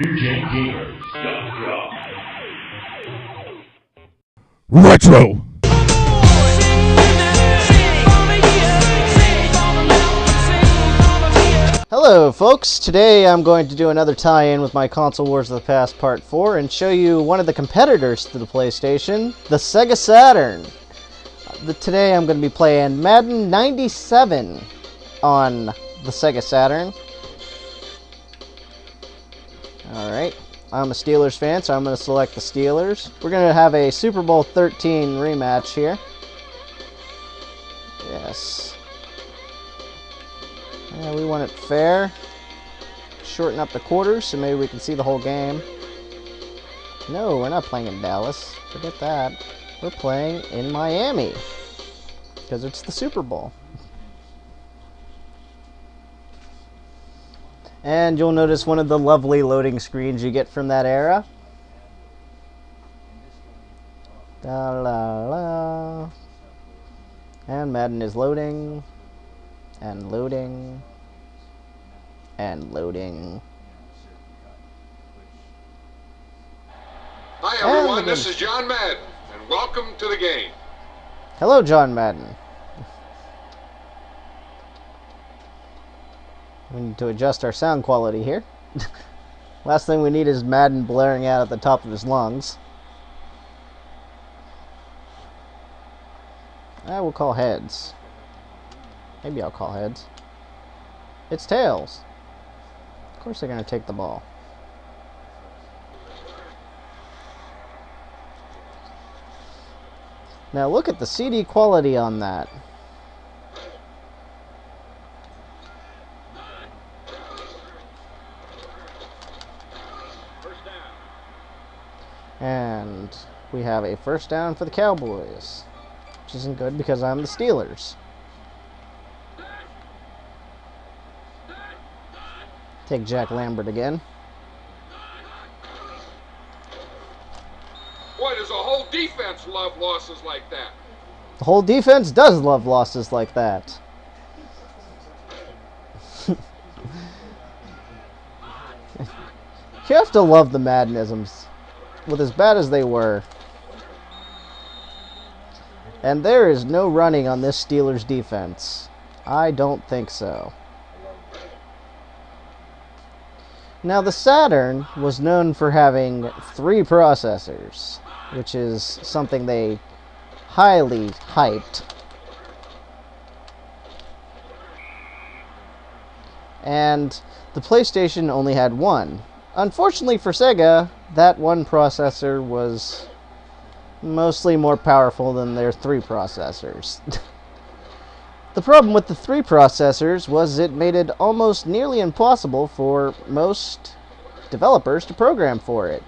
NewGenGamers.com. Retro. Hello folks, today I'm going to do another tie-in with my Console Wars of the Past Part 4 and show you one of the competitors to the PlayStation, the Sega Saturn. Today I'm going to be playing Madden 97 on the Sega Saturn. Alright, I'm a Steelers fan, so I'm going to select the Steelers. We're going to have a Super Bowl 13 rematch here. Yes. Yeah, we want it fair. Shorten up the quarters so maybe we can see the whole game. No, we're not playing in Dallas. Forget that. We're playing in Miami. Because it's the Super Bowl. And you'll notice one of the lovely loading screens you get from that era. Da la la. And Madden is loading. And loading. And loading. Hi everyone, this is John Madden, and welcome to the game. Hello, John Madden. We need to adjust our sound quality here. Last thing we need is Madden blaring out at the top of his lungs. We'll call heads. Maybe I'll call heads. It's tails. Of course they're going to take the ball. Now look at the CD quality on that. And we have a first down for the Cowboys, which isn't good because I'm the Steelers. Take Jack Lambert again. Boy, does the whole defense love losses like that. The whole defense does love losses like that. You have to love the Maddenisms, with as bad as they were. And there is no running on this Steelers defense. I don't think so. Now, the Saturn was known for having 3 processors, which is something they highly hyped. And the PlayStation only had 1. Unfortunately for Sega, that 1 processor was mostly more powerful than their 3 processors. The problem with the 3 processors was it made it almost nearly impossible for most developers to program for it.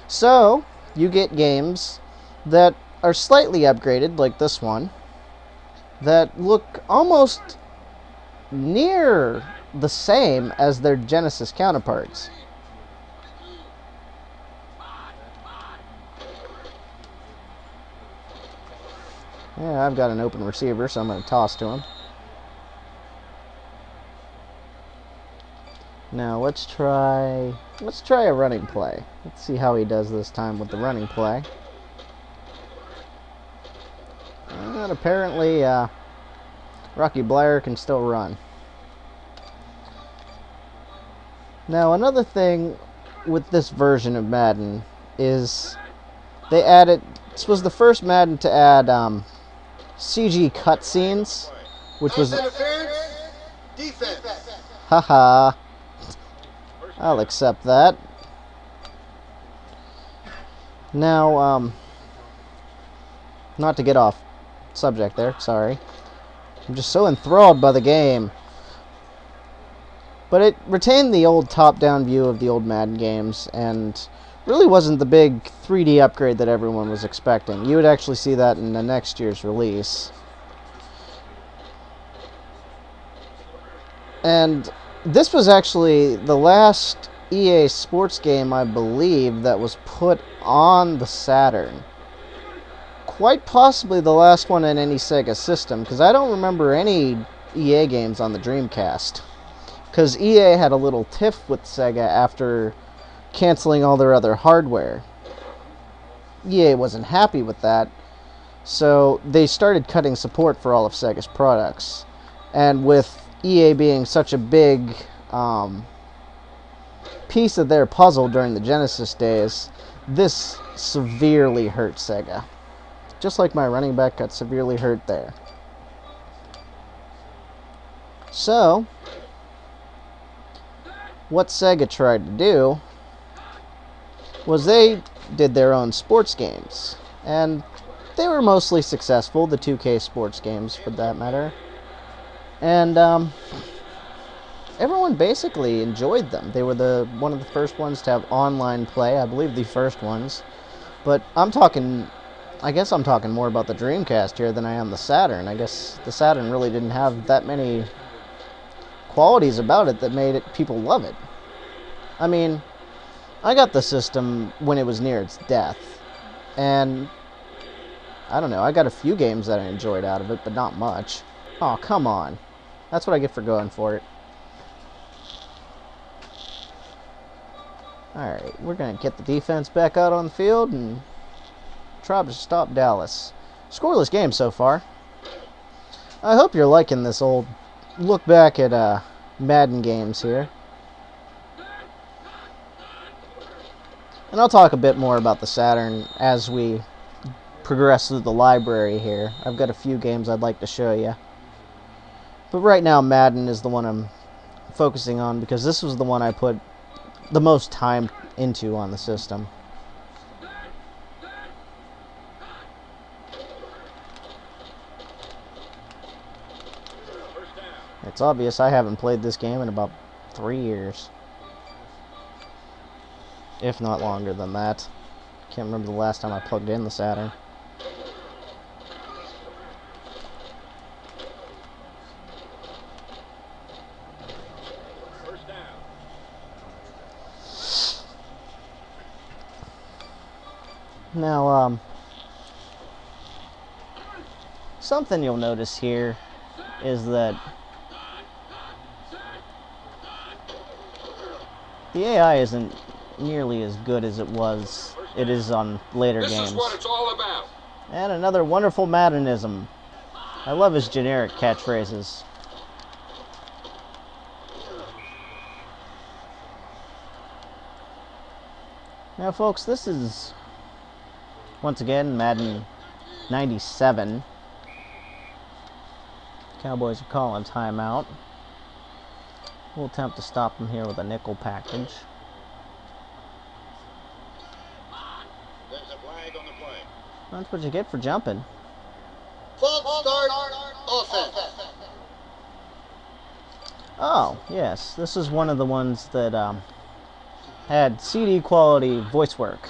So, you get games that are slightly upgraded, like this one, that look almost near the same as their Genesis counterparts. Yeah, I've got an open receiver, so I'm going to toss to him. Now, let's try a running play. Let's see how he does this time with the running play. And apparently, Rocky Blair can still run. Now, another thing with this version of Madden is they added... This was the first Madden to add, CG cutscenes, which was... Defense. Haha. I'll accept that. Now, not to get off subject there, sorry. I'm just so enthralled by the game. But it retained the old top-down view of the old Madden games, and really wasn't the big 3D upgrade that everyone was expecting. You would actually see that in the next year's release. And this was actually the last EA Sports game, I believe, that was put on the Saturn. Quite possibly the last one in any Sega system, because I don't remember any EA games on the Dreamcast. because EA had a little tiff with Sega after canceling all their other hardware. EA wasn't happy with that, so they started cutting support for all of Sega's products. And with EA being such a big piece of their puzzle during the Genesis days, this severely hurt Sega. Just like my running back got severely hurt there. So, what Sega tried to do was they did their own sports games. And they were mostly successful, the 2K sports games for that matter. And everyone basically enjoyed them. They were one of the first ones to have online play, I believe the first ones. But I guess I'm talking more about the Dreamcast here than I am the Saturn. I guess the Saturn really didn't have that many qualities about it that made people love it. I mean, I got the system when it was near its death. And I don't know, I got a few games that I enjoyed out of it, but not much. Oh, come on. That's what I get for going for it. Alright, we're going to get the defense back out on the field and try to stop Dallas. Scoreless game so far. I hope you're liking this old look back at Madden games here. And I'll talk a bit more about the Saturn as we progress through the library here. I've got a few games I'd like to show you. But right now Madden is the one I'm focusing on because this was the one I put the most time into on the system. It's obvious I haven't played this game in about 3 years. If not longer than that. Can't remember the last time I plugged in the Saturn. Now, something you'll notice here is that the AI isn't nearly as good as it is on later games. This is what it's all about. And another wonderful Maddenism. I love his generic catchphrases. Now, folks, this is once again Madden 97. Cowboys are calling timeout. We'll attempt to stop them here with a nickel package. There's a flag on the play. That's what you get for jumping. False start offense. Oh, yes. This is one of the ones that had CD quality voice work.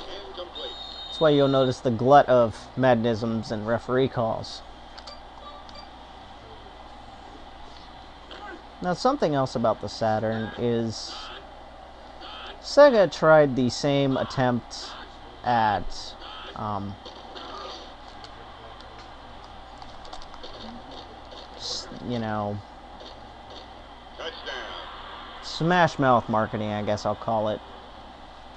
Incomplete. That's why you'll notice the glut of Maddenisms and referee calls. Now, something else about the Saturn is Sega tried the same attempt at you know, Touchdown. smash mouth marketing, I guess I'll call it,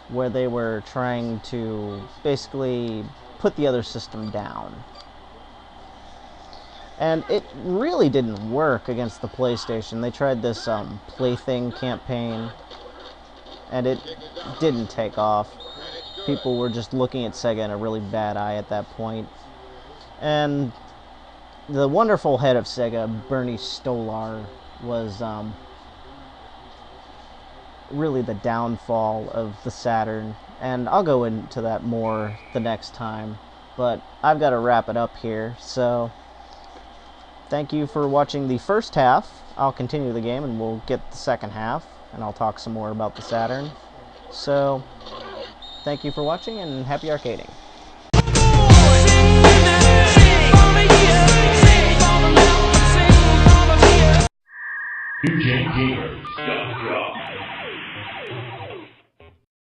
where they were trying to basically put the other system down. And it really didn't work against the PlayStation. They tried this Plaything campaign, and it didn't take off. People were just looking at Sega in a really bad eye at that point. And the wonderful head of Sega, Bernie Stolar, was really the downfall of the Saturn. And I'll go into that more the next time. But I've got to wrap it up here, so thank you for watching the first half. I'll continue the game and we'll get the second half, and I'll talk some more about the Saturn. So, thank you for watching and happy arcading. NewGenGamers.com.